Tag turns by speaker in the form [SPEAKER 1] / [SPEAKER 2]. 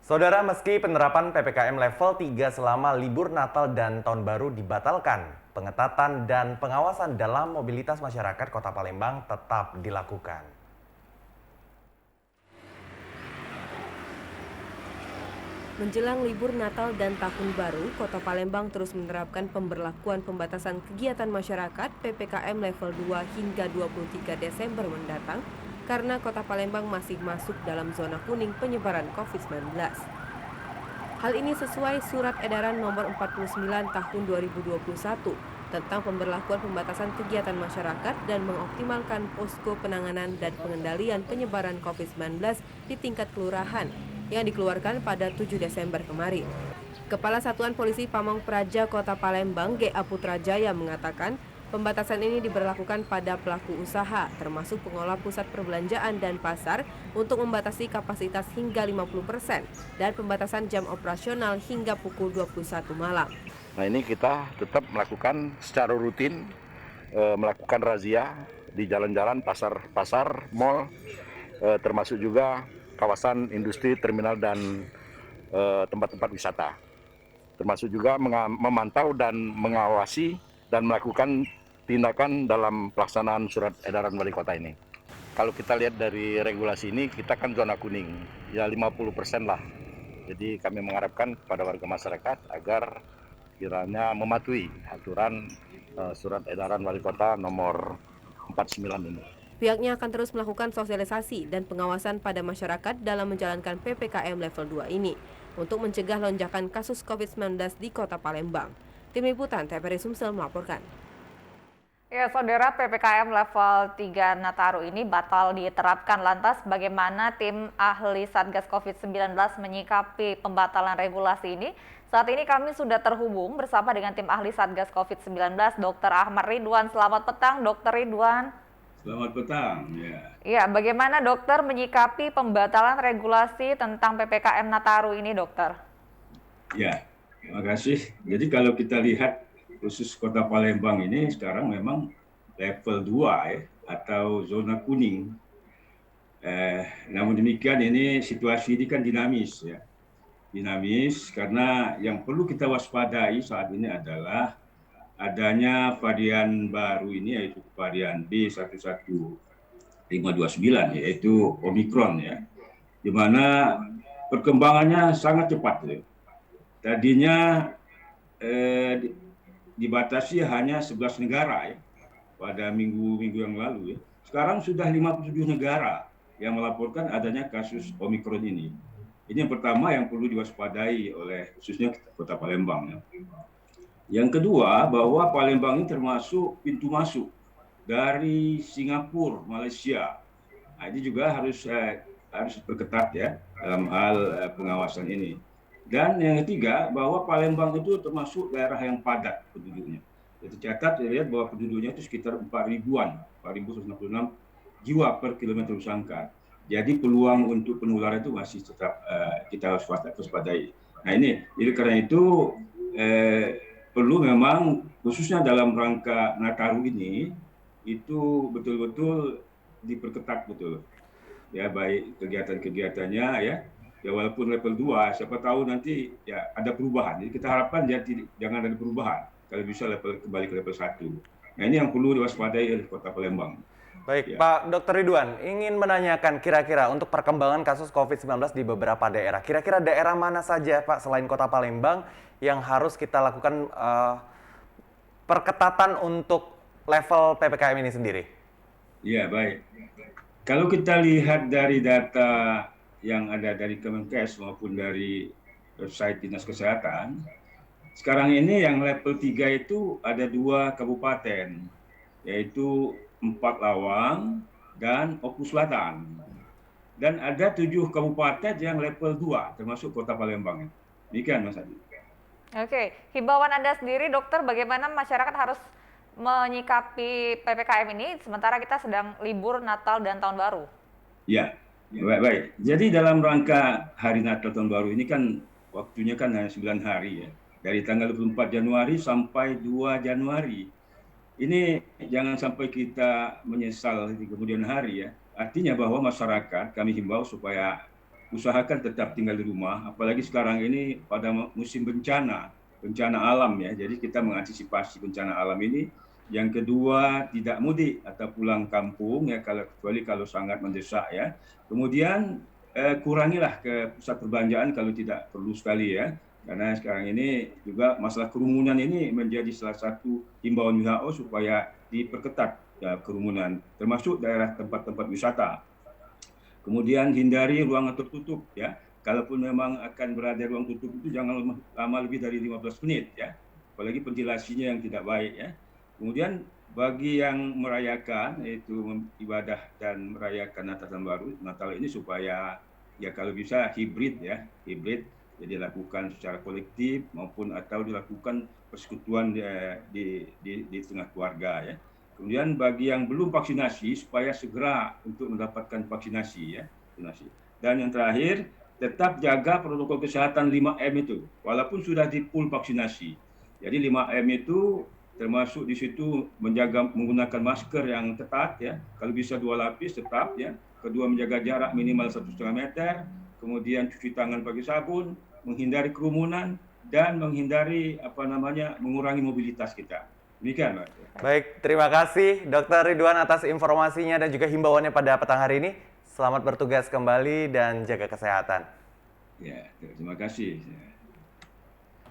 [SPEAKER 1] Saudara, meski penerapan PPKM level 3 selama libur Natal dan Tahun Baru dibatalkan, pengetatan dan pengawasan dalam mobilitas masyarakat Kota Palembang tetap dilakukan.
[SPEAKER 2] Menjelang libur Natal dan Tahun Baru, Kota Palembang terus menerapkan pemberlakuan pembatasan kegiatan masyarakat PPKM level 2 hingga 23 Desember mendatang karena Kota Palembang masih masuk dalam zona kuning penyebaran COVID-19. Hal ini sesuai Surat Edaran Nomor 49 Tahun 2021 tentang pemberlakuan pembatasan kegiatan masyarakat dan mengoptimalkan posko penanganan dan pengendalian penyebaran COVID-19 di tingkat kelurahan yang dikeluarkan pada 7 Desember kemarin. Kepala Satuan Polisi Pamong Praja Kota Palembang, G.A. Putrajaya mengatakan, pembatasan ini diberlakukan pada pelaku usaha, termasuk pengolah pusat perbelanjaan dan pasar, untuk membatasi kapasitas hingga 50% dan pembatasan jam operasional hingga pukul 21 malam.
[SPEAKER 3] Nah, ini kita tetap melakukan secara rutin, melakukan razia di jalan-jalan, pasar-pasar, mal, termasuk juga kawasan industri, terminal, dan tempat-tempat wisata. Termasuk juga memantau dan mengawasi dan melakukan tindakan dalam pelaksanaan surat edaran wali kota ini. Kalau kita lihat dari regulasi ini, kita kan zona kuning, ya 50% lah. Jadi kami mengharapkan kepada warga masyarakat agar kiranya mematuhi aturan surat edaran wali kota nomor 49 ini.
[SPEAKER 2] Pihaknya akan terus melakukan sosialisasi dan pengawasan pada masyarakat dalam menjalankan PPKM level 2 ini untuk mencegah lonjakan kasus COVID-19 di Kota Palembang. Tim Liputan TVRI Sumsel melaporkan.
[SPEAKER 4] Ya, Saudara, PPKM level 3 Nataru ini batal diterapkan. Lantas bagaimana tim ahli Satgas COVID-19 menyikapi pembatalan regulasi ini? Saat ini kami sudah terhubung bersama dengan tim ahli Satgas COVID-19, Dr. Ahmad Ridwan. Selamat petang, Dr. Ridwan.
[SPEAKER 5] Selamat petang.
[SPEAKER 4] Ya, bagaimana dokter menyikapi pembatalan regulasi tentang PPKM Nataru ini, dokter?
[SPEAKER 5] Ya, terima kasih. Jadi kalau kita lihat khusus Kota Palembang ini sekarang memang level 2 ya, atau zona kuning. Namun demikian ini situasi ini kan dinamis ya. Dinamis karena yang perlu kita waspadai saat ini adalah adanya varian baru ini, yaitu varian B11529, yaitu Omikron ya, di mana perkembangannya sangat cepat ya. Tadinya dibatasi hanya 11 negara ya, pada minggu-minggu yang lalu ya. Sekarang sudah 57 negara yang melaporkan adanya kasus Omikron ini. Ini yang pertama yang perlu diwaspadai oleh khususnya Kota Palembang ya. Yang kedua, bahwa Palembang ini termasuk pintu masuk dari Singapura, Malaysia. Nah, ini juga harus diperketat ya dalam hal pengawasan ini. Dan yang ketiga, bahwa Palembang itu termasuk daerah yang padat penduduknya. Tercatat lihat bahwa penduduknya itu sekitar 4.000-an, 4.166 jiwa per kilometer persangka. Jadi peluang untuk penularan itu masih tetap kita harus waspadai. Nah ini, jadi karena itu perlu memang khususnya dalam rangka Nataru ini itu betul-betul diperketat betul. Ya, baik kegiatan-kegiatannya ya walaupun level 2, siapa tahu nanti ya ada perubahan. Jadi kita harapkan jangan ada perubahan. Kalau bisa kembali ke level 1. Nah, ini yang perlu diwaspadai oleh Kota Palembang.
[SPEAKER 1] Baik, ya. Pak Dr. Ridwan, ingin menanyakan kira-kira untuk perkembangan kasus COVID-19 di beberapa daerah. Kira-kira daerah mana saja, Pak, selain Kota Palembang yang harus kita lakukan perketatan untuk level PPKM ini sendiri?
[SPEAKER 5] Iya, baik. Kalau kita lihat dari data yang ada dari Kemenkes maupun dari website Dinas Kesehatan, sekarang ini yang level 3 itu ada 2 kabupaten, yaitu Empat Lawang dan Oku Selatan. Dan ada 7 kabupaten yang level 2, termasuk Kota Palembang. Demikian, Mas Adi.
[SPEAKER 4] Oke, himbauan Anda sendiri, dokter, bagaimana masyarakat harus menyikapi PPKM ini sementara kita sedang libur Natal dan Tahun Baru?
[SPEAKER 5] Ya, baik. Jadi dalam rangka Hari Natal Tahun Baru ini kan waktunya kan hanya 9 hari ya. Dari tanggal 24 Januari sampai 2 Januari. Ini jangan sampai kita menyesal di kemudian hari ya. Artinya bahwa masyarakat kami himbau supaya usahakan tetap tinggal di rumah, apalagi sekarang ini pada musim bencana alam ya. Jadi kita mengantisipasi bencana alam ini. Yang kedua, tidak mudik atau pulang kampung ya, kecuali kalau sangat mendesak ya. Kemudian kurangilah ke pusat perbelanjaan kalau tidak perlu sekali ya. Karena sekarang ini juga masalah kerumunan ini menjadi salah satu himbauan WHO supaya diperketat ya, kerumunan, termasuk daerah tempat-tempat wisata. Kemudian hindari ruangan tertutup ya. Kalaupun memang akan berada di ruang tutup itu jangan lama lebih dari 15 menit ya. Apalagi ventilasinya yang tidak baik ya. Kemudian bagi yang merayakan yaitu ibadah dan merayakan Natal dan Baru Natal ini supaya ya kalau bisa hibrid ya, jadi dilakukan secara kolektif maupun atau dilakukan persekutuan di tengah keluarga ya. Kemudian bagi yang belum vaksinasi supaya segera untuk mendapatkan vaksinasi ya, vaksinasi. Dan yang terakhir tetap jaga protokol kesehatan 5M itu walaupun sudah di full vaksinasi. Jadi 5M itu termasuk di situ menggunakan masker yang ketat ya, kalau bisa 2 lapis tetap ya. Kedua, menjaga jarak minimal 1,5 meter, kemudian cuci tangan pakai sabun, menghindari kerumunan dan menghindari mengurangi mobilitas kita. Demikian, Pak.
[SPEAKER 1] Baik, terima kasih Dr. Ridwan atas informasinya dan juga himbauannya pada petang hari ini. Selamat bertugas kembali dan jaga kesehatan.
[SPEAKER 5] Ya, terima kasih.